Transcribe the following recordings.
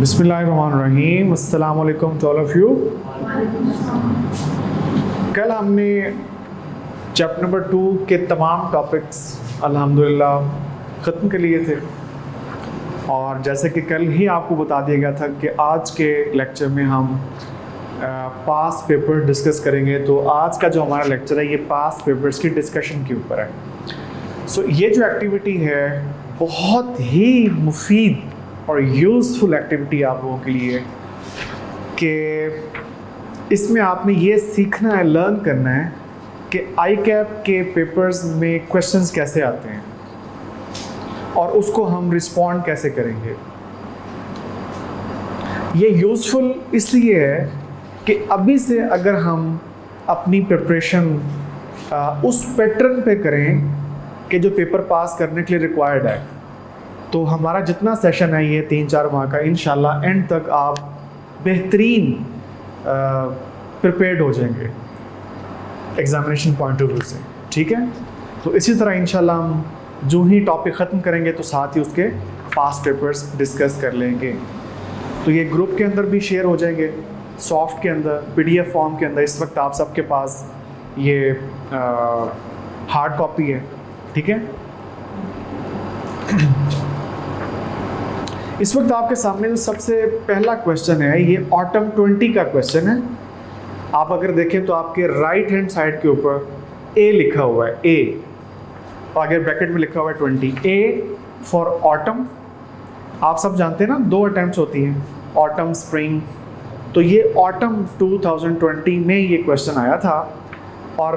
बिस्मिल्लाहिर्रहमानिर्रहीम, अस्सलाम वालेकुम टू ऑल ऑफ यू। कल हमने चैप्टर नंबर 2 के तमाम टॉपिक्स अल्हम्दुलिल्लाह ख़त्म कर लिए थे और जैसे कि कल ही आपको बता दिया गया था कि आज के लेक्चर में हम पास पेपर डिस्कस करेंगे। तो आज का जो हमारा लेक्चर है ये पास पेपर्स की डिस्कशन के ऊपर है। सो ये जो एक्टिविटी है बहुत ही मुफीद और यूज़फुल एक्टिविटी आप लोगों के लिए कि इसमें आपने ये सीखना है, लर्न करना है कि आई कैप के पेपर्स में क्वेश्चंस कैसे आते हैं और उसको हम रिस्पॉन्ड कैसे करेंगे। ये यूज़फुल इसलिए है कि अभी से अगर हम अपनी प्रिपरेशन उस पैटर्न पे करें कि जो पेपर पास करने के लिए रिक्वायर्ड है, तो हमारा जितना सेशन है ये 3-4 माह का, इंशाल्लाह एंड तक आप बेहतरीन प्रिपेयर्ड हो जाएंगे एग्ज़ामिनेशन पॉइंट ऑफ व्यू से। ठीक है, तो इसी तरह इंशाल्लाह हम जो ही टॉपिक ख़त्म करेंगे तो साथ ही उसके पास पेपर्स डिस्कस कर लेंगे। तो ये ग्रुप के अंदर भी शेयर हो जाएंगे, सॉफ्ट के अंदर, PDF फॉर्म के अंदर। इस वक्त आप सबके पास ये हार्ड कॉपी है। ठीक है, इस वक्त आपके सामने जो सबसे पहला क्वेश्चन है ये ऑटम 20 का क्वेश्चन है। आप अगर देखें तो आपके राइट हैंड साइड के ऊपर ए लिखा हुआ है, ए, और आगे ब्रैकेट में लिखा हुआ है 20। A for autumn. आप सब जानते हैं ना, 2 अटैम्प्ट्स होती हैं, ऑटम, स्प्रिंग। तो ये ऑटम 2020 में ये क्वेश्चन आया था और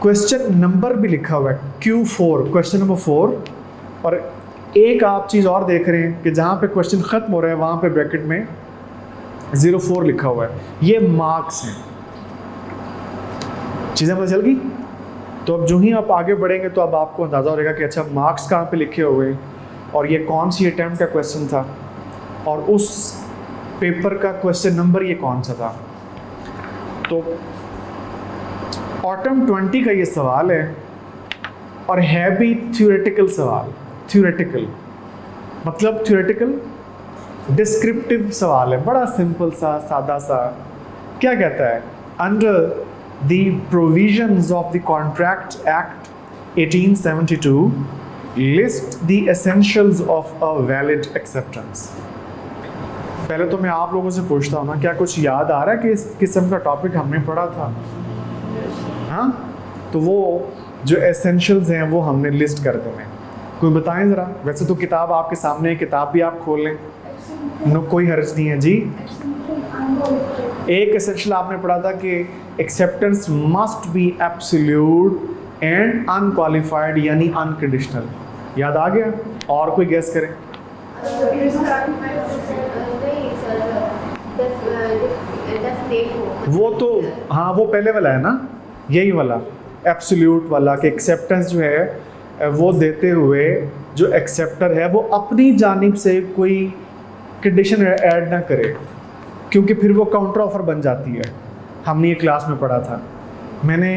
क्वेश्चन नंबर भी लिखा हुआ है Q4, क्वेश्चन नंबर 4। और एक आप चीज़ और देख रहे हैं कि जहाँ पे क्वेश्चन ख़त्म हो रहा है वहाँ पे ब्रैकेट में 04 लिखा हुआ है। ये मार्क्स हैं। चीज़ें पता चल गई। तो अब जो ही आप आगे बढ़ेंगे तो अब आपको अंदाज़ा हो जाएगा कि अच्छा मार्क्स कहाँ पे लिखे हुए और ये कौन सी अटैम्प्ट का क्वेश्चन था और उस पेपर का क्वेश्चन नंबर ये कौन सा था। तो ऑटम 20 का ये सवाल है और है भी थ्योरेटिकल सवाल। थ्योरेटिकल मतलब थ्योरेटिकल डिस्क्रिप्टिव सवाल है, बड़ा सिंपल सा, सादा सा। क्या कहता है? Under the provisions of the contract act 1872 list the essentials of a valid acceptance. पहले तो मैं आप लोगों से पूछता हूँ ना, क्या कुछ याद आ रहा है कि इस किस्म का टॉपिक हमने पढ़ा था? हाँ, तो वो जो एसेंशियल्स हैं वो हमने लिस्ट कर दें। कोई बताएं ज़रा। वैसे तो किताब आपके सामने है, किताब भी आप खोल लें, नो कोई हर्ज नहीं है जी। एक एसेंशियल आपने पढ़ा था कि acceptance must be absolute and unqualified, यानी अनकंडीशनल। याद आ गया? और कोई गेस करें? वो तो हाँ, वो पहले वाला है ना, यही वाला एब्सोल्यूट वाला कि एक्सेप्टेंस जो है वो देते हुए जो एक्सेप्टर है वो अपनी जानिब से कोई कंडीशन ऐड ना करे, क्योंकि फिर वो काउंटर ऑफर बन जाती है। हमने ये क्लास में पढ़ा था। मैंने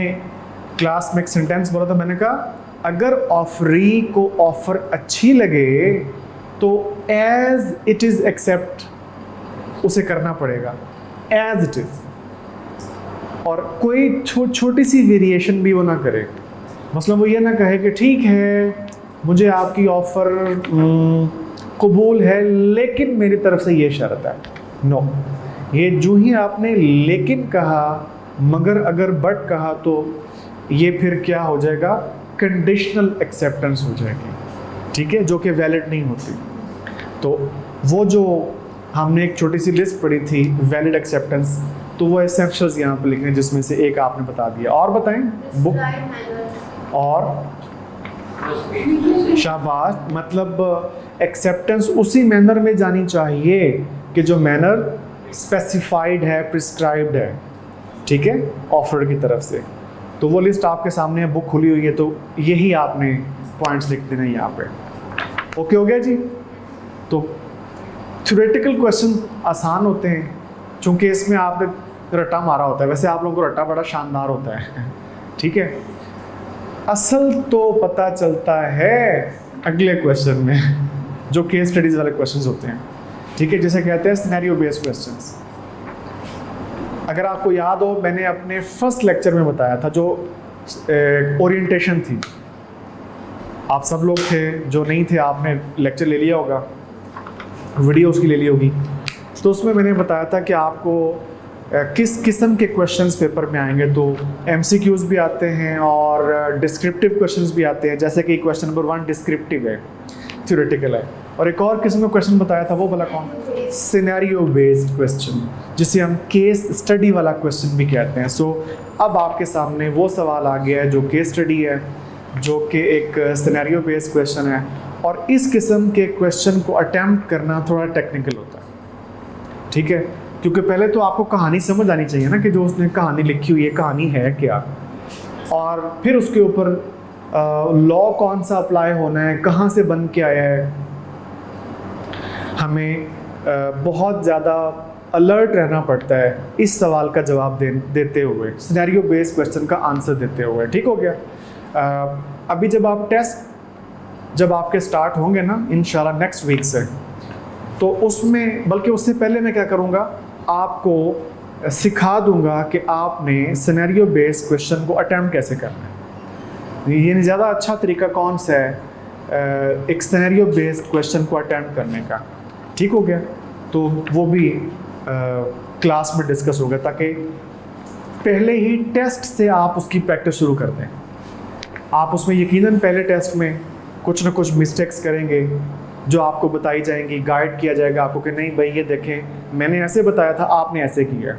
क्लास में एक सेंटेंस बोला था, मैंने कहा अगर ऑफरी को ऑफर अच्छी लगे तो एज इट इज़ एक्सेप्ट उसे करना पड़ेगा, एज इट इज़। और कोई छोटी सी वेरिएशन भी वो ना करे। मतलब वो ये ना कहे कि ठीक है मुझे आपकी ऑफ़र कबूल है लेकिन मेरी तरफ से ये शर्त है। नो, ये जो ही आपने लेकिन कहा, मगर अगर बट कहा तो ये फिर क्या हो जाएगा? कंडीशनल एक्सेप्टेंस हो जाएगी। ठीक है, जो कि वैलिड नहीं होती। तो वो जो हमने एक छोटी सी लिस्ट पढ़ी थी वैलिड एक्सेप्टेंस, तो वो एसेंशियल्स यहाँ पे लिखने, जिसमें से एक आपने बता दिया। और बताएं बुक और शाबाश। मतलब एक्सेप्टेंस उसी मैनर में जानी चाहिए कि जो मैनर स्पेसिफाइड है, प्रिस्क्राइब्ड है। ठीक है, ऑफर की तरफ से। तो वो लिस्ट आपके सामने है, बुक खुली हुई है, तो यही आपने पॉइंट्स लिख देना यहाँ पे। ओके हो गया जी। तो थ्योरेटिकल क्वेश्चन आसान होते हैं क्योंकि इसमें आपने रट्टा मारा होता है। वैसे आप लोगों को रट्टा बड़ा शानदार होता है। ठीक है, असल तो पता चलता है अगले क्वेश्चन में। जो केस स्टडीज़ वाले क्वेश्चंस होते हैं, ठीक है, जिसे कहते हैं सिनेरियो बेस्ड क्वेश्चंस। अगर आपको याद हो, मैंने अपने फर्स्ट लेक्चर में बताया था, जो ओरिएंटेशन थी, आप सब लोग थे, जो नहीं थे आपने लेक्चर ले लिया होगा, वीडियो उसकी ले ली होगी, तो उसमें मैंने बताया था कि आपको किस किस्म के क्वेश्चंस पेपर में आएंगे। तो एमसीक्यूज भी आते हैं और डिस्क्रिप्टिव क्वेश्चंस भी आते हैं, जैसे कि क्वेश्चन नंबर 1 डिस्क्रिप्टिव है, थ्योरेटिकल है, और एक और किस्म का क्वेश्चन बताया था, वो वाला कौन, सिनेरियो बेस्ड क्वेश्चन, जिसे हम केस स्टडी वाला क्वेश्चन भी कहते हैं। सो अब आपके सामने वो सवाल आ गया है जो केस स्टडी है, जो कि एक सिनेरियो बेस्ड क्वेश्चन है, और इस किस्म के क्वेश्चन को अटैम्प्ट करना थोड़ा टेक्निकल होता है, ठीक है, क्योंकि पहले तो आपको कहानी समझ आनी चाहिए ना, कि जो उसने कहानी लिखी हुई है कहानी है क्या, और फिर उसके ऊपर लॉ कौन सा अप्लाई होना है, कहाँ से बन के आया है। हमें बहुत ज़्यादा अलर्ट रहना पड़ता है इस सवाल का जवाब देते हुए, सिनेरियो बेस्ड क्वेश्चन का आंसर देते हुए, ठीक हो गया। अभी जब आपके स्टार्ट होंगे ना इंशाल्लाह नेक्स्ट वीक से, तो उसमें, बल्कि उससे पहले मैं क्या करूँगा, आपको सिखा दूंगा कि आपने सिनेरियो बेस्ड क्वेश्चन को अटैम्प्ट कैसे करना है। ये ज़्यादा अच्छा तरीका कौन सा है एक सिनेरियो बेस्ड क्वेश्चन को अटैम्प्ट करने का, ठीक हो गया। तो वो भी क्लास में डिस्कस होगा, ताकि पहले ही टेस्ट से आप उसकी प्रैक्टिस शुरू कर दें। आप उसमें यकीनन पहले टेस्ट में कुछ ना कुछ मिस्टेक्स करेंगे, जो आपको बताई जाएंगी, गाइड किया जाएगा आपको कि नहीं भाई ये देखें मैंने ऐसे बताया था, आपने ऐसे किया,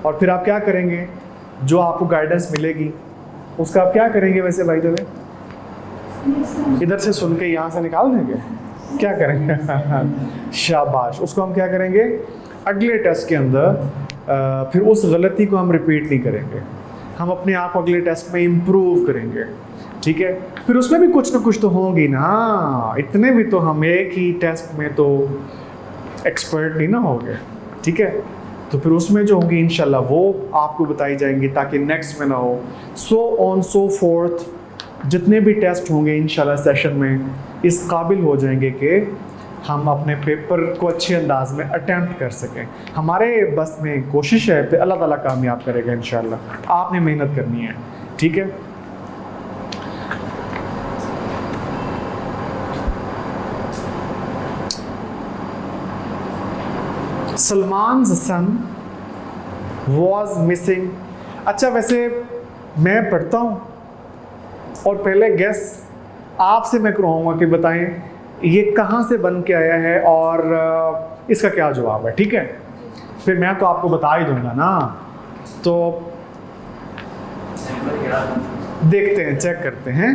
और फिर आप क्या करेंगे, जो आपको गाइडेंस मिलेगी उसका आप क्या करेंगे, वैसे भाई दबे इधर से सुन के यहाँ से निकाल देंगे, क्या करेंगे शाबाश, उसको हम क्या करेंगे, अगले टेस्ट के अंदर फिर उस गलती को हम रिपीट नहीं करेंगे, हम अपने आप को अगले टेस्ट में इम्प्रूव करेंगे, ठीक है। फिर उसमें भी कुछ ना कुछ तो होंगी ना, इतने भी तो हम एक ही टेस्ट में तो एक्सपर्ट नहीं ना हो गए, ठीक है। तो फिर उसमें जो होंगी इंशाल्लाह वो आपको बताई जाएंगी, ताकि नेक्स्ट में ना हो। सो ऑन सो फोर्थ, जितने भी टेस्ट होंगे इंशाल्लाह सेशन में, इस काबिल हो जाएंगे कि हम अपने पेपर को अच्छे अंदाज में अटैम्प्ट कर सकें। हमारे बस में कोशिश है, फिर अल्लाह ताला कामयाब करेगा इंशाल्लाह, आपने मेहनत करनी है, ठीक है। सलमान's son was missing। अच्छा, वैसे मैं पढ़ता हूँ और पहले गेस आपसे मैं कराऊंगा कि बताएं ये कहाँ से बन के आया है और इसका क्या जवाब है, ठीक है। फिर मैं तो आपको बता ही दूंगा ना, तो देखते हैं, चेक करते हैं।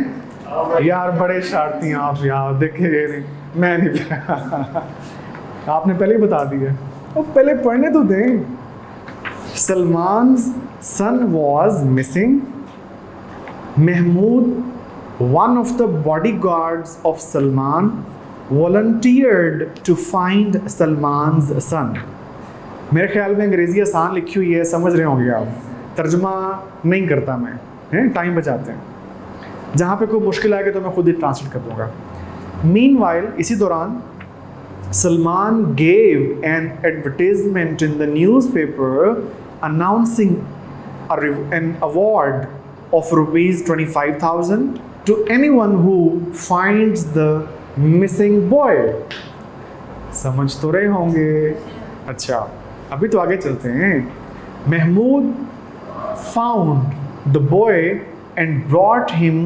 यार बड़े शरारती हैं आप यार, देखिए मैं नहीं आपने पहले ही बता दिया, और पहले पढ़ने तो दें। सलमान's son was missing। Mahmood, one of the bodyguards of Salman, volunteered to find Salman's son। मेरे ख्याल में अंग्रेज़ी आसान लिखी हुई है, समझ रहे होंगे आप, तर्जमा नहीं करता मैं, हैं टाइम बचाते हैं। जहाँ पे कोई मुश्किल आएगी तो मैं खुद ही ट्रांसलेट कर दूँगा। Meanwhile, इसी दौरान Salman gave an advertisement in the newspaper announcing an award of rupees 25,000 to anyone who finds the missing boy। समझ तो रहे होंगे। अच्छा, अभी तो आगे चलते हैं। Mahmood found the boy and brought him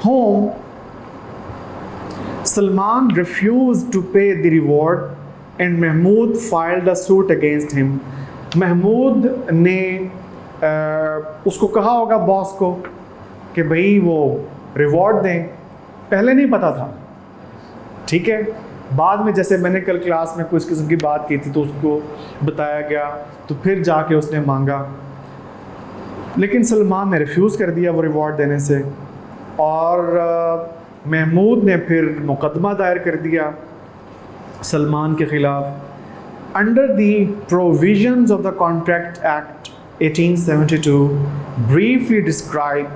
home। Salman refused to pay the reward and Mahmood filed a suit against him। Mahmood ने उसको कहा होगा बॉस को कि भाई वो रिवॉर्ड दें, पहले नहीं पता था, ठीक है। बाद में जैसे मैंने कल क्लास में कुछ किस्म की बात की थी तो उसको बताया गया, तो फिर जाके उसने मांगा, लेकिन सलमान ने रिफ्यूज़ कर दिया वो रिवॉर्ड देने से, और महमूद ने फिर मुकदमा दायर कर दिया सलमान के ख़िलाफ़। Under the provisions of the Contract Act 1872 briefly describe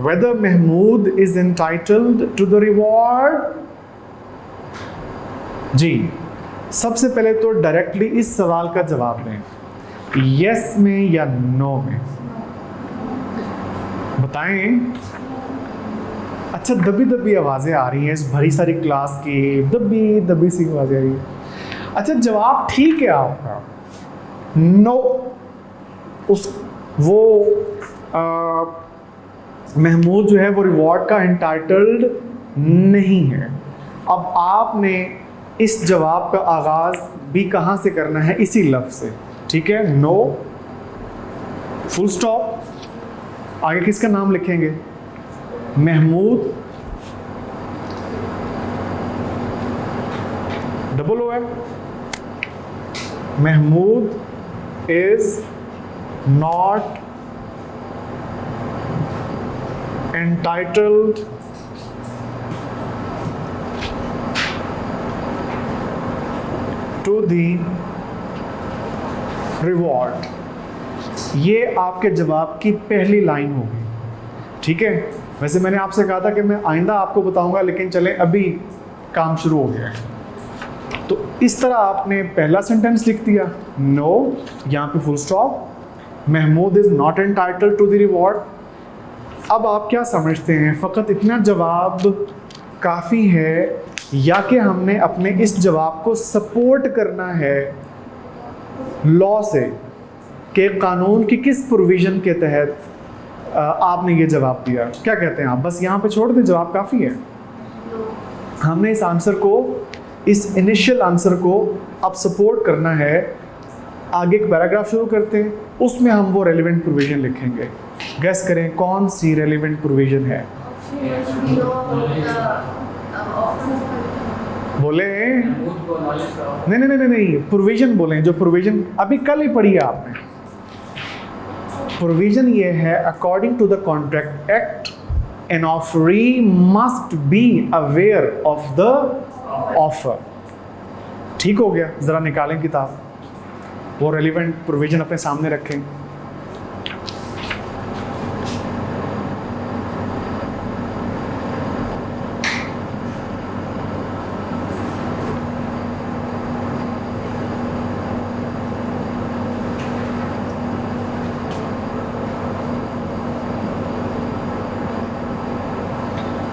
whether Mahmood is entitled to the reward। जी, सबसे पहले तो डायरेक्टली इस सवाल का जवाब दें, यस में या नो में, बताएं। अच्छा, दबी दबी आवाज़ें आ रही हैं इस भरी सारी क्लास की, दबी दबी सी आवाज़ें आ रही हैं। अच्छा, जवाब ठीक है आपका, नो। उस वो महमूद जो है वो रिवॉर्ड का एंटाइटल्ड नहीं है। अब आपने इस जवाब का आगाज़ भी कहाँ से करना है, इसी लफ्ज़ से, ठीक है। नो, फुल स्टॉप, आगे किसका नाम लिखेंगे, महमूद, डबल ओ है, Mahmood is not entitled to the reward। ये आपके जवाब की पहली लाइन होगी, ठीक है। वैसे मैंने आपसे कहा था कि मैं आइंदा आपको बताऊंगा, लेकिन चलें अभी काम शुरू हो गया है। तो इस तरह आपने पहला सेंटेंस लिख दिया, नो, यहाँ पे full stop, Mahmood is not entitled to the reward. अब आप क्या समझते हैं, फ़कत इतना जवाब काफ़ी है या कि हमने अपने इस जवाब को सपोर्ट करना है लॉ से, कि कानून की किस प्रोविज़न के तहत आपने ये जवाब दिया? क्या कहते हैं आप, बस यहाँ पे छोड़ दें, जवाब काफ़ी है? हमने इस आंसर को, इस इनिशियल आंसर को अब सपोर्ट करना है। आगे एक पैराग्राफ शुरू करते हैं, उसमें हम वो रेलिवेंट प्रोविज़न लिखेंगे। गैस करें कौन सी रेलिवेंट प्रोविज़न है? बोले नहीं नहीं नहीं नहीं, प्रोविज़न बोलें, जो प्रोविज़न अभी कल ही पढ़ी है आपने। प्रोविज़न ये है, according to the contract act an offeree must be aware of the offer. ठीक हो गया, ज़रा निकालें किताब, वो रेलिवेंट प्रोविज़न अपने सामने रखें।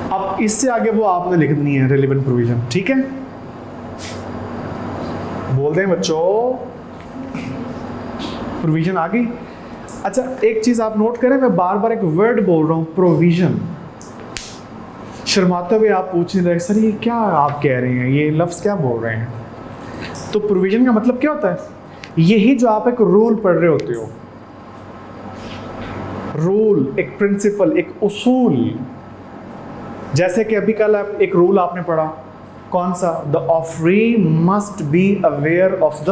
अब इससे आगे वो आपने लिखनी है रेलिवेंट प्रोविज़न, ठीक है। बोल दें बच्चों, प्रोविज़न आ गई। अच्छा, एक चीज़ आप नोट करें, मैं बार बार एक वर्ड बोल रहा हूँ, प्रोविज़न। शर्माते हुए आप पूछ नहीं रहे, सर ये क्या आप कह रहे हैं, ये लफ्ज़ क्या बोल रहे हैं? तो प्रोविज़न का मतलब क्या होता है? यही जो आप एक रूल पढ़ रहे होते हो, रूल, एक प्रिंसिपल, एक उसूल। जैसे कि अभी कल आप एक रूल आपने पढ़ा, कौन सा? The offeree must be aware of the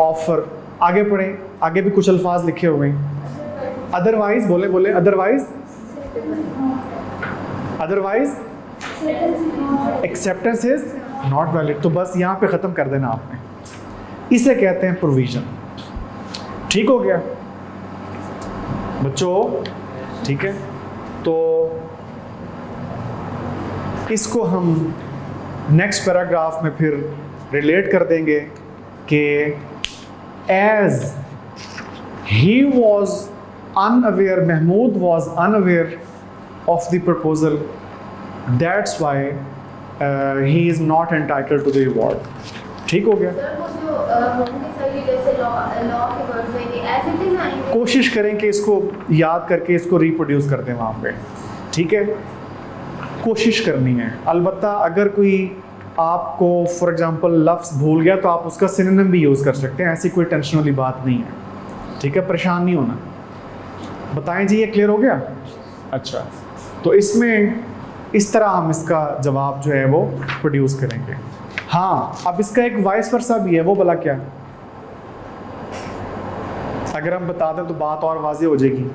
offer. आगे पढ़ें, आगे भी कुछ अल्फाज लिखे हुए हैं। अदरवाइज, बोले बोले, otherwise, otherwise acceptance is not valid. तो बस यहाँ पे ख़त्म कर देना आपने, इसे कहते हैं प्रोविज़न। ठीक हो गया बच्चों? ठीक है, तो इसको हम नेक्स्ट पैराग्राफ में फिर रिलेट कर देंगे कि as he was unaware, Mahmood was unaware of the proposal, that's why he is not entitled to the reward. ठीक हो गया? कोशिश करें कि इसको याद करके इसको रिप्रोड्यूस कर दें वहाँ पे, ठीक है। कोशिश करनी है। अलबत्ता अगर कोई आपको फॉर एग्जांपल लफ्ज़ भूल गया तो आप उसका सिनोनिम भी यूज़ कर सकते हैं, ऐसी कोई टेंशन वाली बात नहीं है, ठीक है। परेशान नहीं होना। बताएं जी, ये क्लियर हो गया? अच्छा, तो इसमें इस तरह हम इसका जवाब जो है वो प्रोड्यूस करेंगे। हाँ, अब इसका एक वाइस वर्सा भी है, वो भला क्या? अगर हम बता दें तो बात और वाज़ेह हो जाएगी।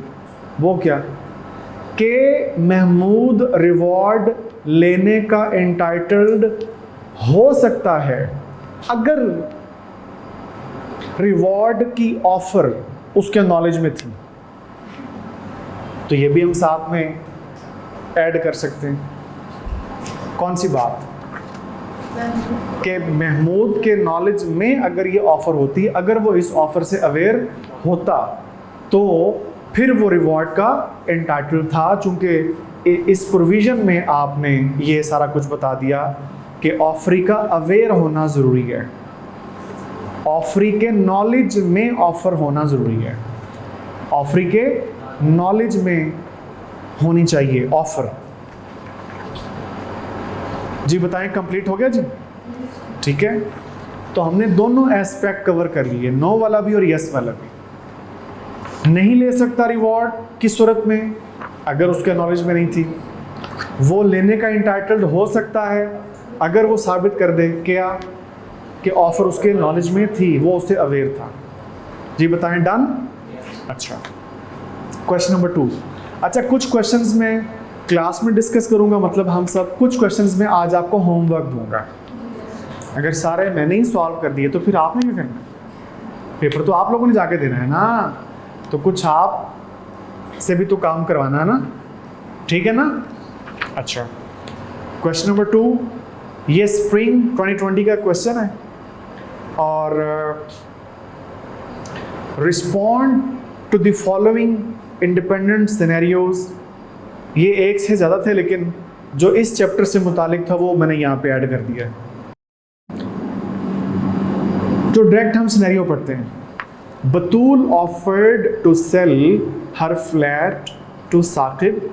वो क्या? कि महमूद रिवॉर्ड लेने का एंटाइटल्ड हो सकता है अगर रिवॉर्ड की ऑफर उसके नॉलेज में थी, तो ये भी हम साथ में ऐड कर सकते हैं। कौन सी बात? कि महमूद के नॉलेज में अगर ये ऑफ़र होती, अगर वो इस ऑफ़र से अवेयर होता तो फिर वो रिवॉर्ड का एंटाइटल था। चूँकि इस प्रोविज़न में आपने ये सारा कुछ बता दिया कि ऑफरी का अवेयर होना ज़रूरी है, ऑफरी के नॉलेज में ऑफ़र होना ज़रूरी है, ऑफरी के नॉलेज में होनी चाहिए ऑफ़र। जी बताएं, कंप्लीट हो गया जी? ठीक है, तो हमने दोनों एस्पेक्ट कवर कर लिए, नो वाला भी और यस वाला भी। नहीं ले सकता रिवॉर्ड किस सूरत में? अगर उसके नॉलेज में नहीं थी। वो लेने का इंटाइटल्ड हो सकता है अगर वो साबित कर दे क्या कि ऑफ़र उसके नॉलेज में थी, वो उससे अवेयर था। जी बताएं, डन? अच्छा, क्वेश्चन नंबर 2। अच्छा, कुछ क्वेश्चंस में क्लास में डिस्कस करूंगा, मतलब हम सब, कुछ क्वेश्चंस में आज आपको होमवर्क दूंगा। अगर सारे मैंने ही सॉल्व कर दिए तो फिर आपने क्या करना है? पेपर तो आप लोगों ने जाके देना है ना, तो कुछ आप से भी तो काम करवाना है ना, ठीक है ना? अच्छा, क्वेश्चन नंबर 2, ये स्प्रिंग 2020 का क्वेश्चन है और respond to the following independent scenarios. ये एक से ज़्यादा थे लेकिन जो इस चैप्टर से मुतालिक था वो मैंने यहाँ पे ऐड कर दिया है। तो डायरेक्ट हम सिनेरियो पढ़ते हैं। Batool offered to sell her flat to Saqib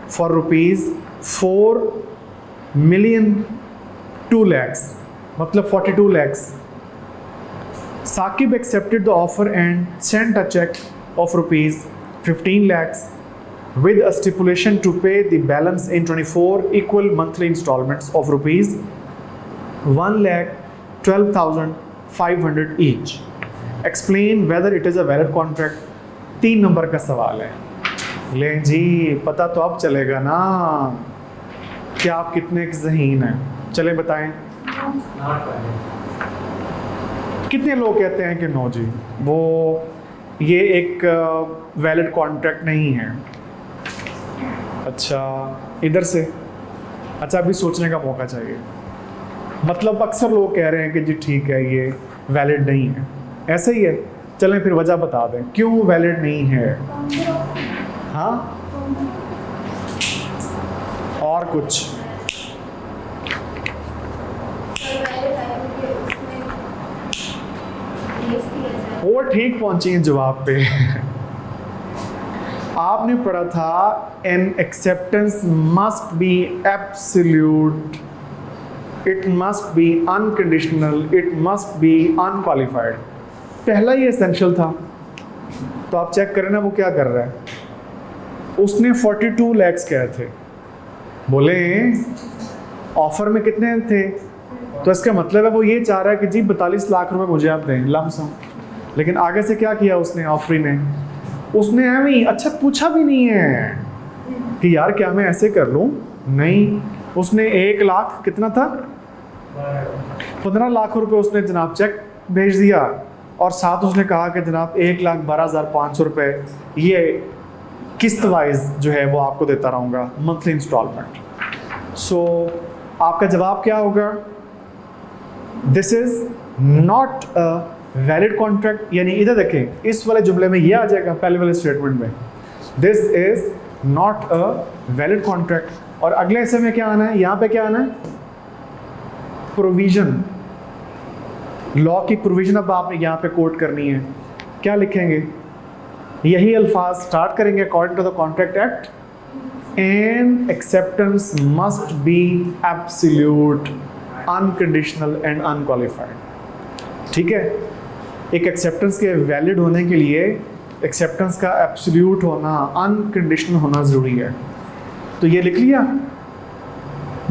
for ₹4 million 2 lakhs, मतलब 42 lakhs. Saqib accepted the offer and sent a check of ₹15 lakhs with a stipulation to pay the balance in 24 equal monthly installments of ₹1,12,500 each. Explain whether it is a valid contract. 3 number का सवाल है। ले जी, पता तो अब चलेगा ना कि आप कितने ज़हीन हैं। चले बताएं, कितने लोग कहते हैं कि नो जी, वो ये एक वैलिड कॉन्ट्रैक्ट नहीं है। अच्छा, इधर से, अच्छा अभी सोचने का मौका चाहिए। मतलब अक्सर लोग कह रहे हैं कि जी ठीक है, ये वैलिड नहीं है, ऐसे ही है। चलें फिर वजह बता दें क्यों वैलिड नहीं है। हाँ, और कुछ? वो ठीक पहुंची हैं जवाब पे। आपने पढ़ा था N acceptance must be absolute, it must be unconditional, it must be unqualified. पहला ही एसेंशियल था। तो आप चेक करें ना वो क्या कर रहा है। उसने 42 lakhs कहे थे, बोले ऑफर में कितने थे, तो इसका मतलब है वो ये चाह रहा है कि जी 42 लाख रुपए मुझे आप दें लमसम। लेकिन आगे से क्या किया उसने, ऑफरी ने, उसने हमें अच्छा पूछा भी नहीं है कि यार क्या मैं ऐसे कर लूँ, नहीं, उसने 1 लाख कितना था, 15 लाख रुपए उसने जनाब चेक भेज दिया और साथ उसने कहा कि जनाब 1,12,500 रुपये ये किस्त वाइज जो है वो आपको देता रहूँगा, मंथली इंस्टॉलमेंट। सो आपका जवाब क्या होगा? This is not a valid contract. यानी इधर देखें, इस वाले जुमले में ये आ जाएगा, पहले वाले स्टेटमेंट में this is not a valid contract. और अगले हिस्से में क्या आना है, यहाँ पे क्या आना है, प्रोविजन, लॉ की प्रोविजन अब आपने यहाँ पे कोट करनी है। क्या लिखेंगे, यही अल्फाज स्टार्ट करेंगे, according to the contract act and acceptance must be absolute, unconditional and unqualified. ठीक है, एक एक्सेप्टेंस के वैलिड होने के लिए एक्सेप्टेंस का एब्सोल्यूट होना, अनकंडीशनल होना ज़रूरी है। तो ये लिख लिया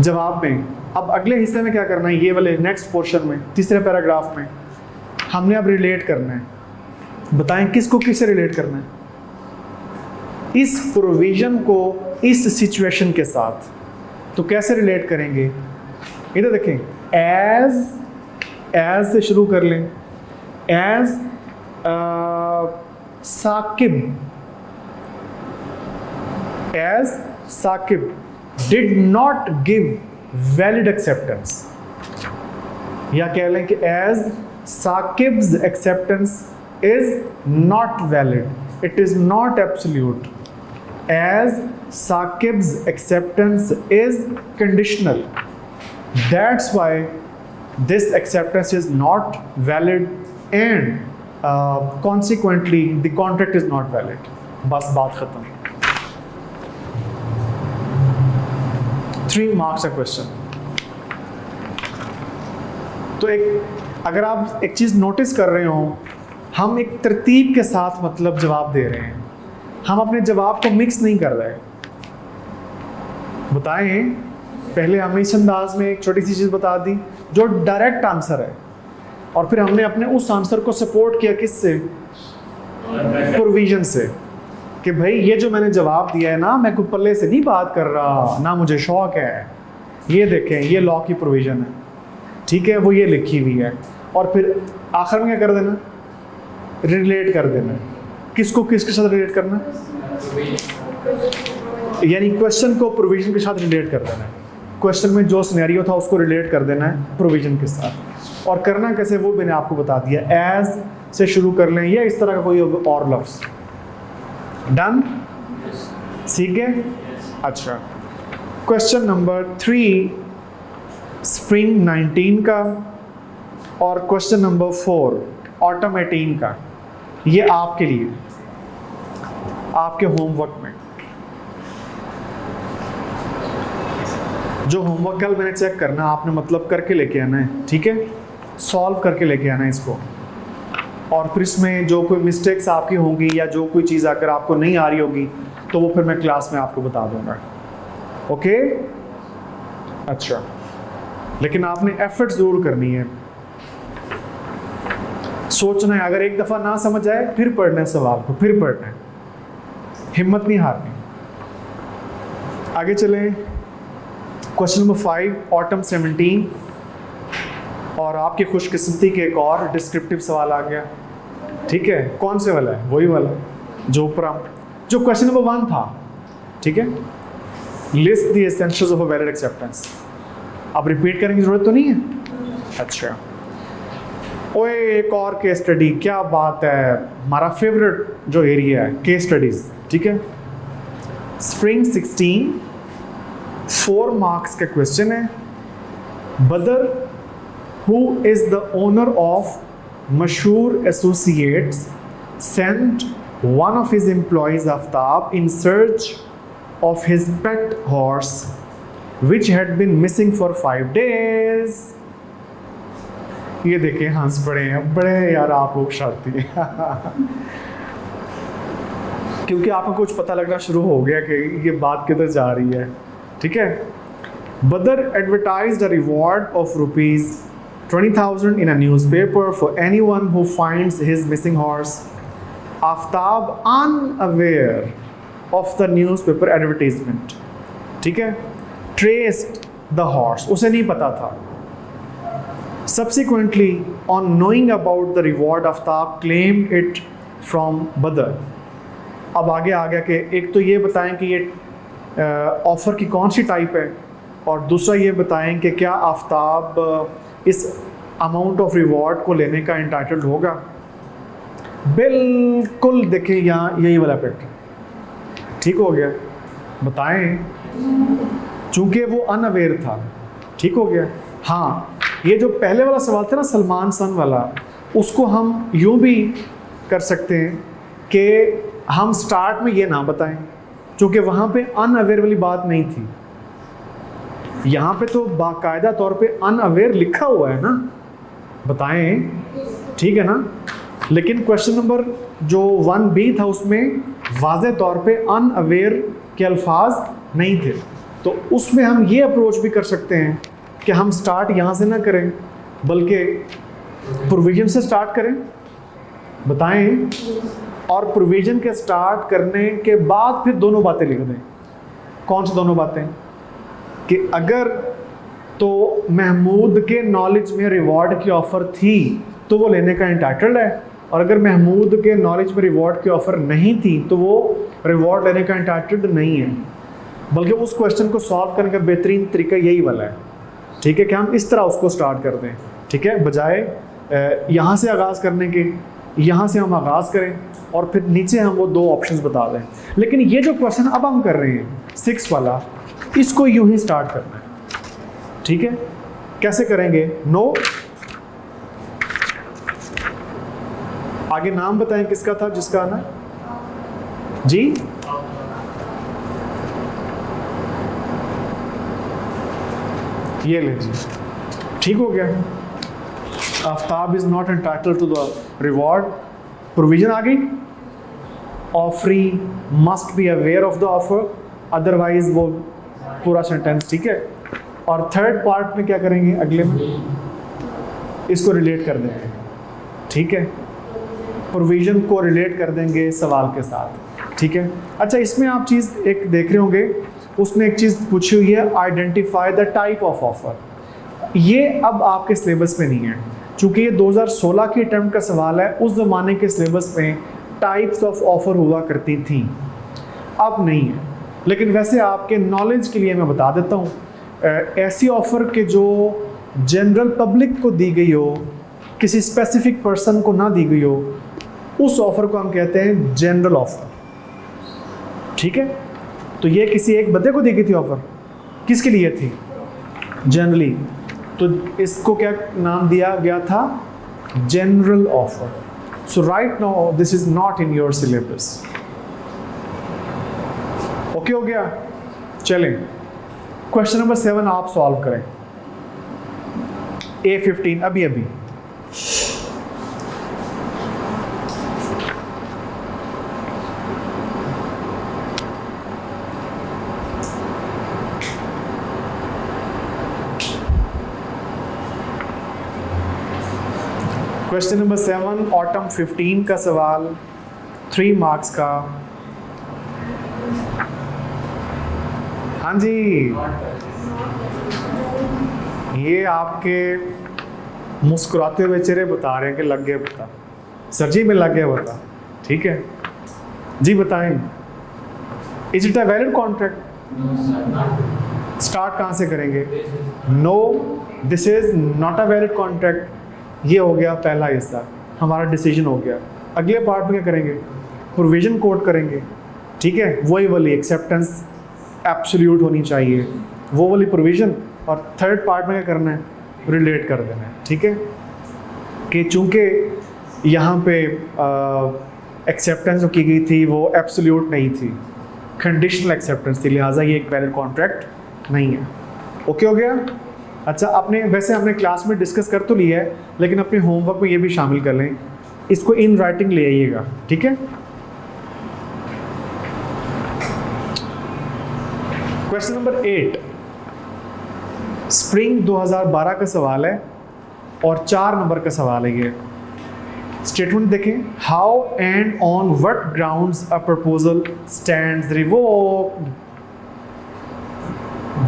जवाब में। अब अगले हिस्से में क्या करना है, ये वाले नेक्स्ट पोर्शन में, तीसरे पैराग्राफ में हमने अब रिलेट करना है। बताएं किसको किससे रिलेट करना है, इस प्रोविजन को इस सिचुएशन के साथ। तो कैसे रिलेट करेंगे, इधर देखें, एज से शुरू कर लें। As Saqib, as Saqib did not give valid acceptance. या कह लें कि as Saqib's acceptance is not valid, it is not absolute, as Saqib's acceptance is conditional, that's why this acceptance is not valid and consequently the contract is not valid. बस बात खत्म. 3 marks का question. तो अगर आप एक चीज़ नोटिस कर रहे हो, हम एक तरतीब के साथ मतलब जवाब दे रहे हैं, हम अपने जवाब को मिक्स नहीं कर रहे. बताएं, पहले हमने इस अंदाज में एक छोटी सी चीज़ बता दी जो डायरेक्ट आंसर है, और फिर हमने अपने उस आंसर को सपोर्ट किया किससे? प्रोविजन से, कि भाई ये जो मैंने जवाब दिया है ना, मैं कोई पल्ले से नहीं बात कर रहा ना, मुझे शौक है, ये देखें ये लॉ की प्रोविजन है, ठीक है, वो ये लिखी हुई है. और फिर आखिर में क्या कर देना? रिलेट कर देना. किसको किसके साथ रिलेट करना? यानी क्वेश्चन को प्रोविजन के साथ रिलेट कर देना है. क्वेश्चन में जो सिनेरियो था उसको रिलेट कर देना है प्रोविजन के साथ. और करना कैसे वो मैंने आपको बता दिया. एज से शुरू कर लें या इस तरह का कोई और लफ्ज़. डन? सीख गए? अच्छा. क्वेश्चन नंबर 3 स्प्रिंग 19 का और क्वेश्चन नंबर 4 ऑटम 18 का. ये आपके लिए, आपके होमवर्क में. जो होमवर्क कल मैंने चेक करना, आपने मतलब करके लेके आना है, ठीक है, सॉल्व करके लेके आना है इसको. और फिर इसमें जो कोई मिस्टेक्स आपकी होंगी या जो कोई चीज़ अगर आपको नहीं आ रही होगी तो वो फिर मैं क्लास में आपको बता दूंगा. ओके? अच्छा, लेकिन आपने एफर्ट ज़रूर करनी है. सोचना है, अगर एक दफ़ा ना समझ आए फिर पढ़ना है सवाल को, फिर पढ़ना है, हिम्मत नहीं हारनी. आगे चलें. क्वेश्चन नंबर 5 ऑटम 17, और आपकी खुशकिस्मती के एक और डिस्क्रिप्टिव सवाल आ गया. ठीक है, कौन से वाला है? वही वाला जो ऊपर जो क्वेश्चन नंबर 1 था. ठीक है, list the essentials of a valid acceptance. अब रिपीट करने की जरूरत तो नहीं है. अच्छा, ओए एक और केस स्टडी. क्या बात है, हमारा फेवरेट जो एरिया है केस स्टडीज. ठीक है, स्प्रिंग 16 4 मार्क्स का क्वेश्चन है. Badar who is the owner of Mashhoor associates sent one of his employees Aftab in search of his pet horse which had been missing for 5 days. ये देखें, हंस पड़े हैं, बड़े यार आप लोग शरारती हैं. क्योंकि आपको कुछ पता लगना शुरू हो गया कि ये बात किधर जा रही है. ठीक है. Badr advertised a reward of ₹20,000 in a newspaper for anyone who finds his missing horse. Aftab, unaware of the newspaper advertisement, ठीक है, traced the horse. उसे नहीं पता था. Subsequently, on knowing about the reward, Aftab claimed it from Badr. अब आगे आ गया कि एक तो ये बताएं कि ये ऑफ़र की कौन सी टाइप है, और दूसरा ये बताएं कि क्या आफ्ताब इस अमाउंट ऑफ रिवॉर्ड को लेने का इंटाइटल्ड होगा. बिल्कुल देखें यहाँ यही वाला पैटर्न. ठीक हो गया. बताएं, चूँकि वो अनअवेयर था. ठीक हो गया. हाँ, ये जो पहले वाला सवाल था ना सलमान सन वाला, उसको हम यूँ भी कर सकते हैं कि हम स्टार्ट में ये ना बताएं, क्योंकि वहाँ पे अनअवेयर वाली बात नहीं थी. यहाँ पे तो बाकायदा तौर पे अनअवेयर लिखा हुआ है ना. बताएं, ठीक है ना. लेकिन क्वेश्चन नंबर जो 1B था उसमें वाज़े तौर पे अनअवेयर के अल्फाज नहीं थे. तो उसमें हम ये अप्रोच भी कर सकते हैं कि हम स्टार्ट यहाँ से ना करें बल्कि प्रोविज़न से स्टार्ट करें. बताएं, और प्रोविज़न के स्टार्ट करने के बाद फिर दोनों बातें लिख दें. कौन सी दोनों बातें? कि अगर तो महमूद के नॉलेज में रिवॉर्ड की ऑफ़र थी तो वो लेने का इंटाइटल्ड है, और अगर महमूद के नॉलेज में रिवॉर्ड की ऑफ़र नहीं थी तो वो रिवॉर्ड लेने का इंटाइटल्ड नहीं है. बल्कि उस क्वेश्चन को सॉल्व करने का बेहतरीन तरीका यही वाला है. ठीक है, कि हम इस तरह उसको स्टार्ट कर दें ठीक है, बजाय यहाँ से आगाज़ करने के, यहाँ से हम आगाज़ करें और फिर नीचे हम वो 2 ऑप्शंस बता दें। लेकिन ये जो क्वेश्चन अब हम कर रहे हैं 6 वाला, इसको यूं ही स्टार्ट करना है, ठीक है। कैसे करेंगे? नो, आगे नाम बताएं किसका था, जिसका आना जी, ये लीजिए, ठीक हो गया। Aftab is not entitled to the reward, provision आ गई। Offeree must be aware of the offer, otherwise वो पूरा सेंटेंस, ठीक है। और थर्ड पार्ट में क्या करेंगे, अगले में इसको रिलेट कर देंगे, ठीक है। प्रोविजन को रिलेट कर देंगे सवाल के साथ, ठीक है। अच्छा, इसमें आप चीज़ एक देख रहे होंगे, उसने एक चीज़ पूछी हुई है, identify the type of offer. ये अब आपके सिलेबस में नहीं है, चूँकि ये 2016 के अटैम्प्ट का सवाल है। उस ज़माने के सिलेबस में टाइप्स ऑफ ऑफ़र हुआ करती थी, अब नहीं है। लेकिन वैसे आपके नॉलेज के लिए मैं बता देता हूँ, ऐसी ऑफ़र के जो जनरल पब्लिक को दी गई हो, किसी स्पेसिफिक पर्सन को ना दी गई हो, उस ऑफ़र को हम कहते हैं जनरल ऑफ़र, ठीक है। तो ये किसी एक बंदे को दी गई थी ऑफ़र, किसके लिए थी? जनरली, तो इसको क्या नाम दिया गया था? General offer. So right now this is not in your syllabus. Okay हो गया? चलें, क्वेश्चन नंबर 7 आप सॉल्व करें, A15 अभी अभी। क्वेश्चन नंबर 7 ऑटम 15 का सवाल, 3 मार्क्स का। हाँ जी, ये आपके मुस्कुराते हुए चेहरे बता रहे हैं कि लग गया पता। सर जी में लग गया पता, ठीक है जी। बताएं, is it a valid contract? Start कहाँ से करेंगे? No, this is not a valid contract. ये हो गया पहला हिस्सा, हमारा डिसीजन हो गया। अगले पार्ट में क्या करेंगे? प्रोविजन कोट करेंगे, ठीक है। वही वाली एक्सेप्टेंस एब्सोल्यूट होनी चाहिए, वो वाली प्रोविजन। और थर्ड पार्ट में क्या करना है? रिलेट कर देना है, ठीक है। कि चूँकि यहाँ पे एक्सेप्टेंस जो की गई थी वो एब्सोल्यूट नहीं थी, कंडीशनल एक्सेप्टेंस थी, लिहाजा ये एक वैलिड कॉन्ट्रैक्ट नहीं है। ओके हो गया? अच्छा, आपने वैसे हमने क्लास में डिस्कस कर तो लिया है, लेकिन अपने होमवर्क में ये भी शामिल कर लें, इसको इन राइटिंग ले आइएगा, ठीक है। क्वेश्चन नंबर 8 स्प्रिंग 2012 का सवाल है और 4 नंबर का सवाल है। ये स्टेटमेंट देखें, how and on what grounds a proposal stands revoked.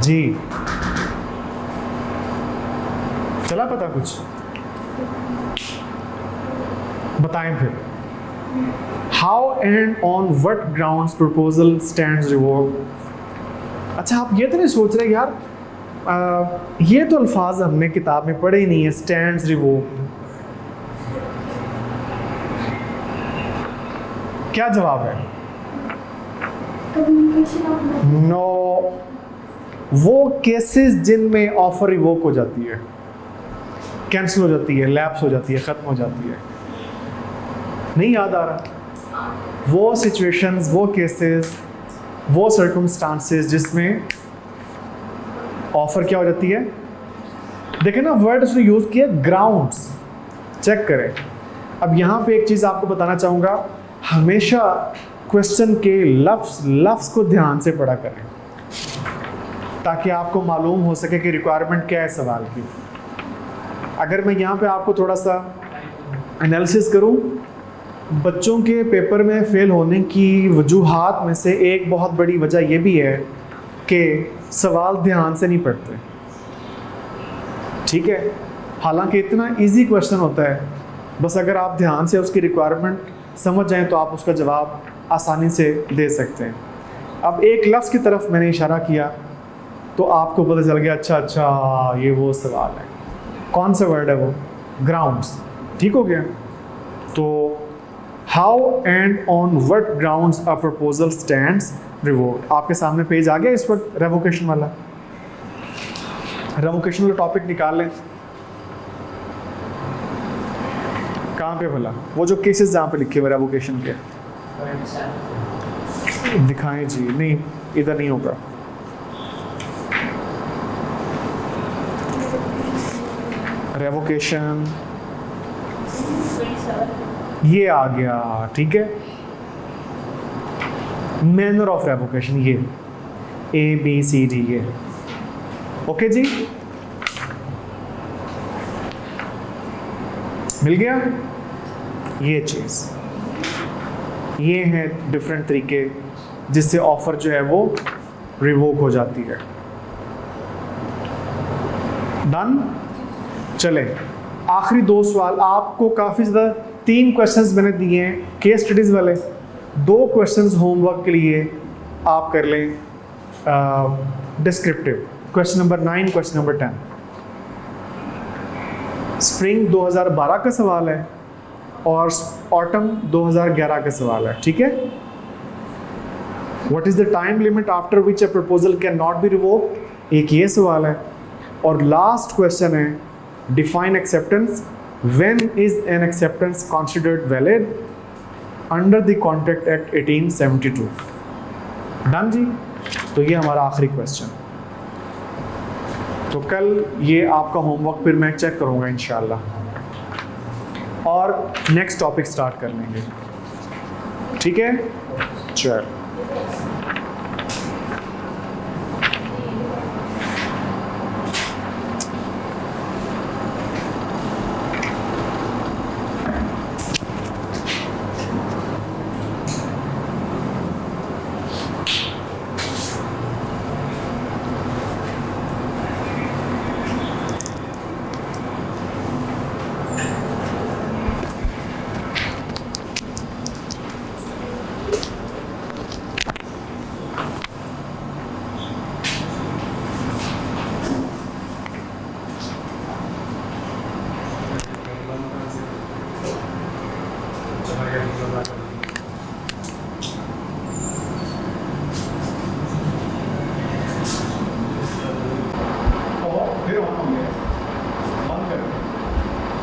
जी, चला पता कुछ? बताएं फिर। How and on what grounds proposal stands revoked. अच्छा, आप ये तो नहीं सोच रहे यार ये तो अल्फाज हमने किताब में पढ़े ही नहीं है, स्टैंड्स रिवोक्ड। क्या जवाब है? नो, वो केसेस जिनमें ऑफर रिवोक हो जाती है, कैंसिल हो जाती है, लैप्स हो जाती है, ख़त्म हो जाती है। नहीं याद आ रहा? वो सिचुएशंस, वो केसेस, वो सर्कमस्टांसेस जिसमें ऑफर क्या हो जाती है। देखें ना, वर्ड उसने यूज़ किया ग्राउंड्स, चेक करें। अब यहाँ पे एक चीज़ आपको बताना चाहूँगा, हमेशा क्वेश्चन के लफ्ज़ को ध्यान से पढ़ा करें ताकि आपको मालूम हो सके कि रिक्वायरमेंट क्या है सवाल की। अगर मैं यहाँ पे आपको थोड़ा सा एनालिसिस करूँ, बच्चों के पेपर में फ़ेल होने की वजूहात में से एक बहुत बड़ी वजह यह भी है कि सवाल ध्यान से नहीं पढ़ते, ठीक है। हालांकि इतना इजी क्वेश्चन होता है, बस अगर आप ध्यान से उसकी रिक्वायरमेंट समझ जाएं तो आप उसका जवाब आसानी से दे सकते हैं। अब एक लफ्ज़ की तरफ मैंने इशारा किया तो आपको पता चल गया, अच्छा ये वो सवाल है। कौन सा वर्ड है वो? ग्राउंड्स। ठीक हो गया। तो how and on what grounds a proposal stands revoked. आपके सामने पेज आ गया इस वक्त रेवोकेशन वाला। रेवोकेशन वाला टॉपिक निकाल लें। कहाँ पे भला? वो जो केसेस जहाँ पे लिखे हुए रेवोकेशन के दिखाएं जी। नहीं, इधर नहीं होगा। रेवोकेशन ये आ गया, ठीक है। मैनर ऑफ रेवोकेशन ये ABCD ये। ओके जी, मिल गया ये चीज। ये है डिफरेंट तरीके जिससे ऑफर जो है वो रिवोक हो जाती है। डन। चले आखिरी 2 सवाल। आपको काफ़ी ज़्यादा 3 क्वेश्चंस मैंने दिए हैं केस स्टडीज़ वाले। 2 क्वेश्चंस होमवर्क के लिए आप कर लें descriptive. Question number 9, question number 10। Spring 2012 का सवाल है और ऑटम 2011 का सवाल है, ठीक है। What is the time limit after which a proposal can not be revoked, एक ये सवाल है। और लास्ट क्वेश्चन है define acceptance. When is an acceptance considered valid under the contract act 1872। Done जी। तो ये हमारा आखिरी क्वेश्चन। तो कल ये आपका होमवर्क फिर मैं चेक करूँगा इंशाल्लाह और नेक्स्ट टॉपिक स्टार्ट कर लेंगे, ठीक है। चल चला गया।